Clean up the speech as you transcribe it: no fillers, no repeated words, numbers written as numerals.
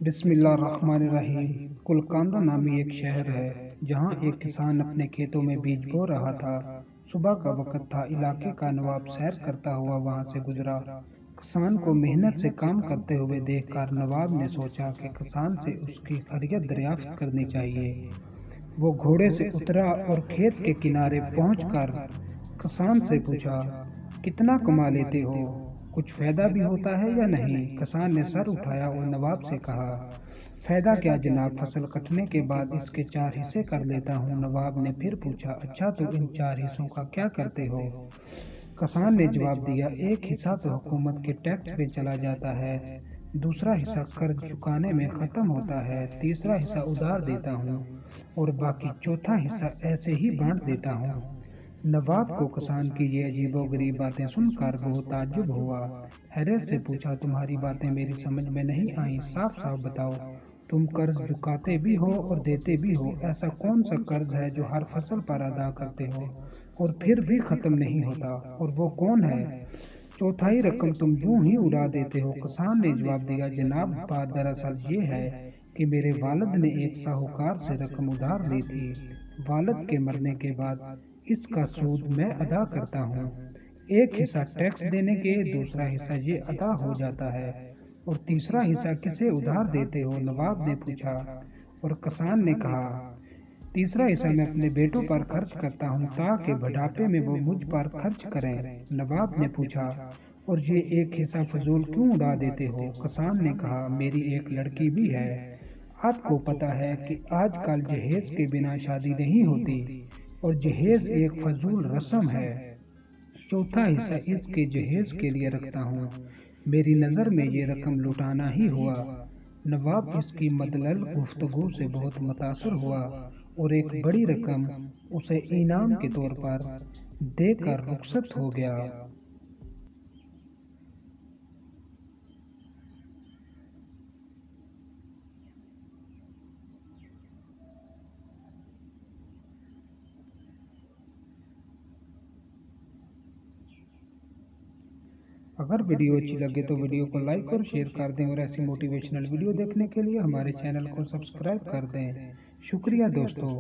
बिस्मिल्लाहिर्रहमानिर्रहीम। कुलकांदा नामी एक शहर है जहाँ एक किसान अपने खेतों में बीज बो रहा था। सुबह का वक्त था। इलाके का नवाब सैर करता हुआ वहाँ से गुजरा। किसान को मेहनत से काम करते हुए देखकर नवाब ने सोचा कि किसान से उसकी खैरियत दरियाफ्त करनी चाहिए। वो घोड़े से उतरा और खेत के किनारे पहुंचकर किसान से पूछा, कितना कमा लेते हो? कुछ फायदा भी होता है या नहीं? किसान ने सर उठाया और नवाब से कहा, फायदा क्या जनाब, फसल कटने के बाद इसके 4 हिस्से कर लेता हूँ। नवाब ने फिर पूछा, अच्छा तो इन 4 हिस्सों का क्या करते हो? किसान ने जवाब दिया, एक हिस्सा तो हुकूमत के टैक्स पे चला जाता है, दूसरा हिस्सा कर्ज चुकाने में ख़त्म होता है, तीसरा हिस्सा उधार देता हूँ और बाकी चौथा हिस्सा ऐसे ही बांट देता हूँ। नवाब को किसान की ये अजीबोगरीब बातें सुनकर बहुत ताज्जुब हुआ। हैरत से पूछा, तुम्हारी बातें मेरी समझ में नहीं आई, साफ साफ बताओ। तुम कर्ज चुकाते भी हो और देते भी हो, ऐसा कौन सा कर्ज है जो हर फसल पर अदा करते हो और फिर भी खत्म नहीं होता, और वो कौन है? चौथाई रकम तुम यूं ही उड़ा देते हो। किसान ने जवाब दिया, जनाब बात दरअसल ये है कि मेरे वालिद ने एक साहूकार से रकम उधार ली थी। वालिद के मरने के बाद इसका सूद मैं अदा करता हूँ। एक हिस्सा टैक्स देने के, दूसरा हिस्सा ये अदा हो जाता है और तीसरा हिस्सा किसे उधार देते हो? नवाब ने पूछा। और किसान ने कहा, तीसरा हिस्सा मैं अपने बेटों पर खर्च करता हूँ ताकि बुढ़ापे में वो मुझ पर खर्च करें। नवाब ने पूछा, और ये एक हिस्सा फजूल क्यों उड़ा देते हो? किसान ने कहा, मेरी एक लड़की भी है। आपको पता है कि आजकल जहेज के बिना शादी नहीं होती और जहेज एक फजूल रस्म है। चौथा हिस्सा इसके जहेज के लिए रखता हूँ। मेरी नज़र में ये रकम लुटाना ही हुआ। नवाब इसकी मदलल गुफ्तगू से बहुत मुतासर हुआ और एक बड़ी रकम उसे इनाम के तौर पर देकर रुखसत हो गया। अगर वीडियो अच्छी लगे तो वीडियो को लाइक और शेयर कर दें और ऐसी मोटिवेशनल वीडियो देखने के लिए हमारे चैनल को सब्सक्राइब कर दें। शुक्रिया दोस्तों।